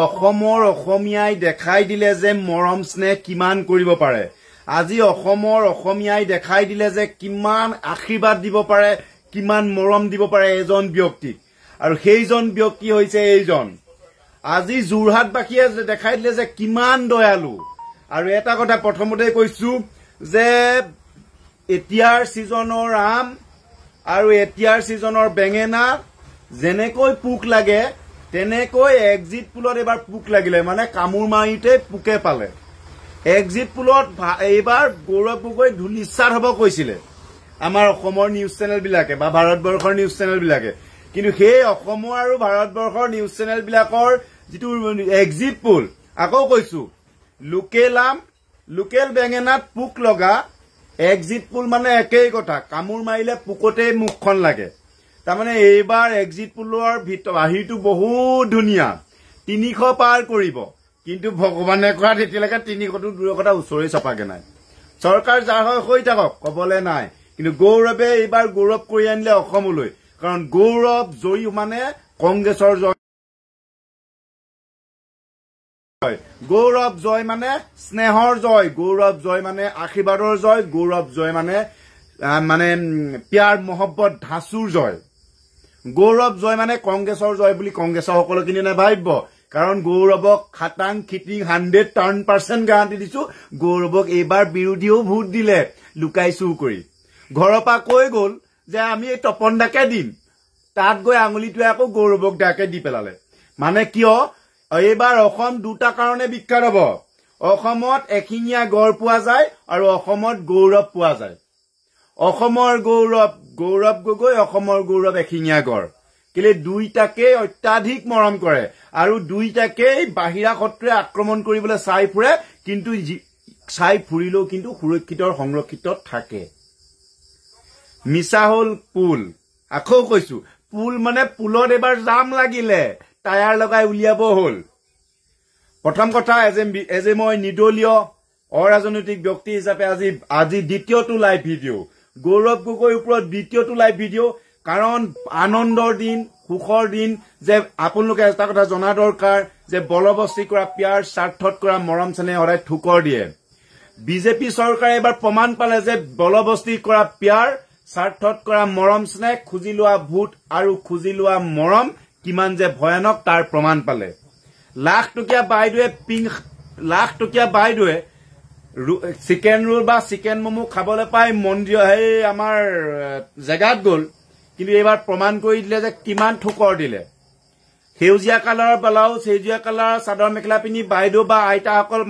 অসমৰ অসমীয়াই দেখাই দিলে যে মৰম স্নেহ কিমান কৰিব পাৰে। আজি অসমৰ অসমীয়াই দেখাই দিলে যে কিমান আশীৰ্বাদ দিব পাৰে, কিমান মৰম দিব পাৰে এজন ব্যক্তিক, আৰু সেইজন ব্যক্তি হৈছে এইজন। আজি যোৰহাটবাসীয়ে দেখাই দিলে যে কিমান দয়ালু। আৰু এটা কথা প্ৰথমতে কৈছো যে এতিয়াৰ সিজনৰ আম আৰু এতিয়াৰ সিজনৰ বেঙেনা যেনেকৈ পোক লাগে তেনেকৈ এক্সিট পুলত এবাৰ পোক লাগিলে, মানে কামোৰ মাৰিতে পোকে পালে। এক্সিট পুলত এইবাৰ গৌৰৱ গগৈ ধুলিচ্ছাত হ'ব কৈছিলে আমাৰ অসমৰ নিউজ চেনেল বিলাকে বা ভাৰতবৰ্ষৰ নিউজ চেনেল বিলাকে, কিন্তু সেই অসমৰ আৰু ভাৰতবৰ্ষৰ নিউজ চেনেল বিলাকৰ যিটো এক্সিট পুল, আকৌ কৈছো লোকেল বেঙেনাত পোক লগা, এক্সিট পুল মানে একেই কথা, কামোৰ মাৰিলে পোকতেই মুখখন লাগে। তাৰমানে এইবাৰ এক্সিট পুলৰ বাহিৰটো বহুত ধুনীয়া, 300 পাৰ কৰিব, কিন্তু ভগৱানে কোৱাত এতিয়ালৈকে 300টো দূৰৰ কথা ওচৰই চপাগে নাই। চৰকাৰ যাৰ হয় হৈ থাকক, কবলৈ নাই, কিন্তু গৌৰৱে এইবাৰ গৌৰৱ কৰি আনিলে অসমলৈ, কাৰণ গৌৰৱ জয়ী মানে কংগ্ৰেছৰ জয়, গৌৰৱ জয় মানে স্নেহৰ জয়, গৌৰৱ জয় মানে আশীৰ্বাদৰ জয়, গৌৰৱ জয় মানে প্যাৰ মহব্বত ধাঁচুৰ জয়, গৌৰৱ জয় মানে কংগ্ৰেছৰ জয় বুলি কংগ্ৰেছৰ সকলোখিনি নাভাবিব। কাৰণ গৌৰৱক খাটাং খিটিং 110% গেৰাণ্টি দিছো, গৌৰৱক এইবাৰ বিৰোধীও ভোট দিলে লুকাই চুৰ কৰি। ঘৰৰ পৰা কৈ গল যে আমি এই তপন দাকে দিম, তাত গৈ আঙুলিটোৱে আকৌ গৌৰৱক দাকে দি পেলালে। মানে কিয় এইবাৰ অসম দুটা কাৰণে বিখ্যাত হব। অসমত এশিঙীয়া গড় পোৱা যায় আৰু অসমত গৌৰৱ পোৱা যায়। অসমৰ গৌৰৱ গগৈ, অসমৰ গৌৰৱ এশিঙীয়া গড়, কেলে দুইটাকে অত্যাধিক মৰম কৰে আৰু দুইটাকেই বাহিৰা শত্ৰুৱে আক্ৰমণ কৰিবলৈ চাই ফুৰে, কিন্তু চাই ফুৰিলেও কিন্তু সুৰক্ষিত সংৰক্ষিত থাকে। মিছা হল পুল, আকৌ কৈছো পুল মানে পুলত এবাৰ জাম লাগিলে টায়াৰ লগাই উলিয়াব হল। প্ৰথম কথা এজে মই নিদলীয় অৰাজনৈতিক ব্যক্তি হিচাপে আজি দ্বিতীয়টো লাইভ ভিডিঅ', গৌৰৱ গগৈৰ ওপৰত দ্বিতীয়টো লাইভ ভিডিঅ', কাৰণ আনন্দৰ দিন, সুখৰ দিন, যে আপোনালোকে এটা কথা জনা দৰকাৰ যে বলবস্তি কৰা প্যাৰ স্বাৰ্থত কৰা মৰম চেনেহ সদায় ঠুকৰ দিয়ে। বিজেপি চৰকাৰে এবাৰ প্ৰমাণ পালে যে বলবস্তি কৰা প্যাৰ স্বাৰ্থত কৰা মৰম স্নেহ, খুজি লোৱা ভোট আৰু খুজি লোৱা মৰম কিমান যে ভয়ানক তাৰ প্ৰমাণ পালে। লাখ টকীয়া বাইদেৱে চিকেন ৰোল বা চিকেন মমো খাবলৈ পাই মন্দিৰ সেই আমাৰ জেগাত গল, কিন্তু এইবাৰ প্ৰমাণ কৰি দিলে যে কিমান ঠুকৰ দিলে। সেউজীয়া কালাৰৰ ব্লাউজ, সেউজীয়া কালাৰৰ চাদৰ মেখেলা পিন্ধি বাইদেউ বা আইতাসকল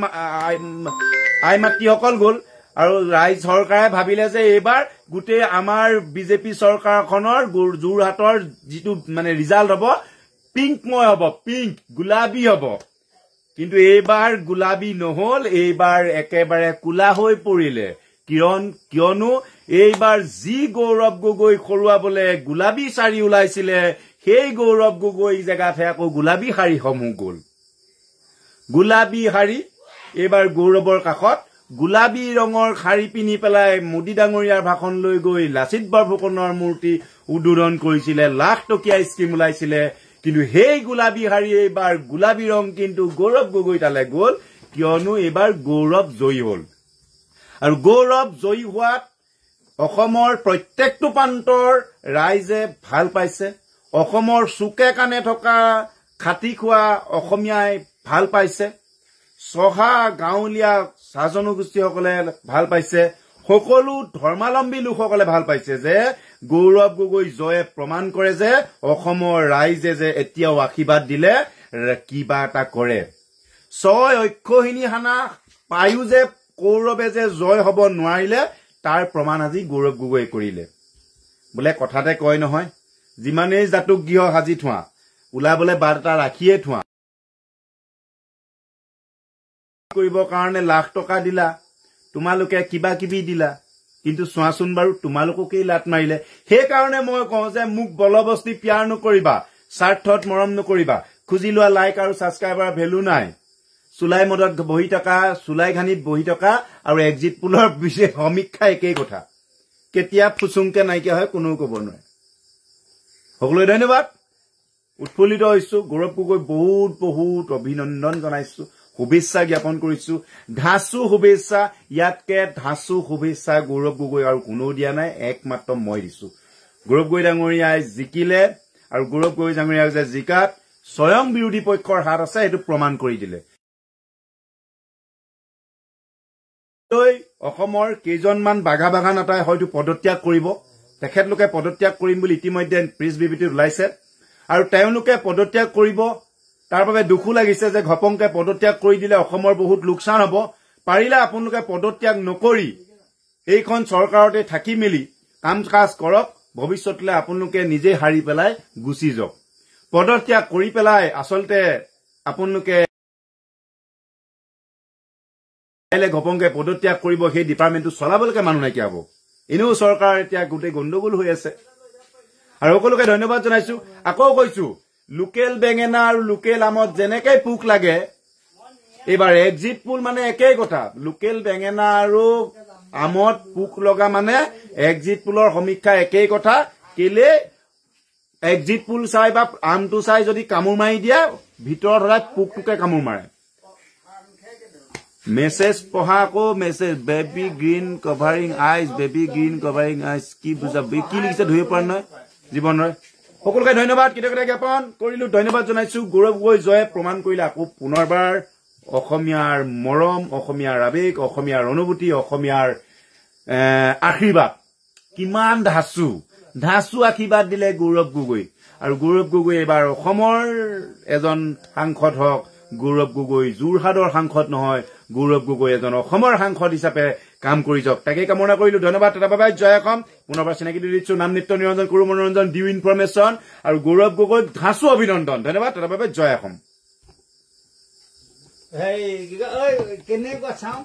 আই মাতৃসকল গল, আৰু ৰাইজ চৰকাৰে ভাবিলে যে এইবাৰ গোটেই আমাৰ বিজেপি চৰকাৰখনৰ যোৰহাটৰ যিটো ৰিজাল্ট হব পিংকময় হব, পিংক গোলাবী হব। কিন্তু এইবাৰ গোলাবী নহল, এইবাৰ একেবাৰে কোলা হৈ পৰিলে। কিয়নো এইবাৰ যি গৌৰৱ গগৈ খৰুৱাবলে গোলাবী শাৰী ওলাইছিলে, সেই গৌৰৱ গগৈ জেগাতহে আকৌ গোলাবী শাৰীসমূহ গল। গোলাবী শাৰী এইবাৰ গৌৰৱৰ কাষত গোলাবী ৰঙৰ শাৰী পিন্ধি পেলাই মোদী ডাঙৰীয়াৰ ভাষণ লৈ গৈ লাচিত বৰফুকনৰ মূৰ্তি উদ্বোধন কৰিছিলে, লাখ টকীয়া স্কিম ওলাইছিলে, কিন্তু সেই গোলাবী শাৰী এইবাৰ গোলাবী ৰং কিন্তু গৌৰৱ গগৈ তালে গল, কিয়নো এইবাৰ গৌৰৱ জয়ী হল। আৰু গৌৰৱ জয়ী হোৱাত অসমৰ প্ৰত্যেকটো প্ৰান্তৰ ৰাইজে ভাল পাইছে, অসমৰ চুকে কাণে থকা খাটি খোৱা অসমীয়াই ভাল পাইছে, চহা গাঁৱলীয়া চাহ জনগোষ্ঠীসকলে ভাল পাইছে, সকলো ধৰ্মাৱলম্বী লোকসকলে ভাল পাইছে যে গৌৰৱ গগৈ জয়ে প্ৰমাণ কৰে যে অসমৰ ৰাইজে যে এতিয়াও আশীৰ্বাদ দিলে কিবা এটা কৰে। 6 অক্ষহীনী হানা পায়ো যে গৌৰৱে যে জয় হব নোৱাৰিলে, তাৰ প্ৰমাণ আজি গৌৰৱ গগৈ কৰিলে। বোলে কথাতে কয় নহয়, যিমানেই জাতুক গৃহ সাজি থোৱা, ওলাবলে বাট এটা ৰাখিয়ে থোৱা, কৰিবৰ কাৰণে লাখ টকা দিলা, তোমালোকে কিবা কিবি দিলা, কিন্তু চোৱাচোন বাৰু তোমালোককেই লাট মাৰিলে। সেইকাৰণে মই কওঁ যে মোক বলবস্তি প্যাৰ নকৰিবা, স্বাৰ্থত মৰম নকৰিবা, খুজি লোৱা লাইক আৰু ছাবস্ক্ৰাইবাৰ ভেলু নাই। চুলাই মদত বহি থকা, চুলাই ঘানিত বহি থকা আৰু এক্সিট পুলৰ বিশেষ সমীক্ষা একেই কথা। কেতিয়া ফুচুংকে নাইকিয়া হয় কোনেও কব নোৱাৰে। সকলোৱে ধন্যবাদ। উৎফুল্লিত হৈছো গৌৰৱ গগৈ বহুত বহুত অভিনন্দন জনাইছো শুভেচ্ছা জ্ঞাপন কৰিছো ধাসু শুভেচ্ছা ইয়াতকে ধাসু শুভেচ্ছা গৌৰৱ গগৈ আৰু কোনো দিয়া নাই একমাত্ৰ মই দিছো গৌৰৱ গগৈ ডাঙৰীয়াই জিকিলে আৰু গৌৰৱ গগৈ ডাঙৰীয়াই যে জিকাত স্বয়ং বিৰোধী পক্ষৰ হাত আছে এটো প্ৰমাণ কৰি দিলে অসমৰ কেইজনমান বাঘা বাঘা নেতাই হয়তো পদত্যাগ কৰিব তেখেতলোকে পদত্যাগ কৰিম বুলি ইতিমধ্যে প্ৰেছ বিবৃতি ওলাইছে আৰু তেওঁলোকে পদত্যাগ কৰিব তাৰ বাবে দুখু লাগিছে যে ঘপংকে পদত্যাগ কৰি দিলে অসমৰ বহুত লোকসান হ'ব পাৰিলে আপোনালোকে পদত্যাগ নকৰি এইখন চৰকাৰতে থাকি মিলি কাম কাজ কৰক ভৱিষ্যতলৈ আপোনালোকে নিজে হাৰি পেলাই গুচি যাওক পদত্যাগ কৰি পেলাই আসলতে আপোনালোকে ঘপংকে পদত্যাগ কৰিব সেই ডিপাৰ্টমেণ্টটো চলাবলৈকে মানুহ নাইকিয়া হ'ব এনেও চৰকাৰ এতিয়া গোটেই গণ্ডগোল হৈ আছে আৰু সকলোকে ধন্যবাদ জনাইছো আকৌ কৈছো লোকেল বেঙেনা আৰু লোকেল আমত যেনেকে পোক লাগে এবাৰ এক্সিট পোল মানে একেই কথা লোকেল বেঙেনা আৰু আমত পোক লগা মানে এক্সিট পোলৰ সমীক্ষা একেই কথা কেলে এক্সিট পোল চাই বা আমটো চাই যদি কামুৰ মাৰি দিয়া ভিতৰত হৰাই পোকটোকে কামুৰ মাৰে মেছেজ পঢ়া আকৌ মেছেজ বেবি গ্ৰীণ কভাৰিং আইজ বেবি গ্ৰীণ কভাৰিং আইজ কি বুজাবি কি লিখিছে ধৰিব পৰা নাই জীৱনৰ সকলোকে ধন্যবাদ কৃতজ্ঞতা জ্ঞাপন কৰিলো ধন্যবাদ জনাইছো গৌৰৱ গগৈ জয়ে প্ৰমাণ কৰিলে আকৌ পুনৰবাৰ অসমীয়াৰ মৰম অসমীয়াৰ আবেগ অসমীয়াৰ অনুভূতি অসমীয়াৰ আশীৰ্বাদ কিমান ধাসু আশীৰ্বাদ দিলে গৌৰৱ গগৈ আৰু গৌৰৱ গগৈ এবাৰ অসমৰ এজন সাংসদ হওক গৌৰৱ গগৈ যোৰহাটৰ সাংসদ নহয় গৌৰৱ গগৈ এজন অসমৰ সাংসদ হিচাপে কাম কৰি যাওক তাকে কামনা কৰিলো ধন্যবাদ তাৰ বাবে জয় অসম পুনৰবাৰ চিনাকি দি দিছো নাম নিত্য নিৰঞ্জন কৰো মনোৰঞ্জন ডিউ ইনফৰমেশ্যন আৰু গৌৰৱ গগৈ ধাসু অভিনন্দন ধন্যবাদ তাৰ বাবে জয় অসম কেনেকুৱা চাওঁ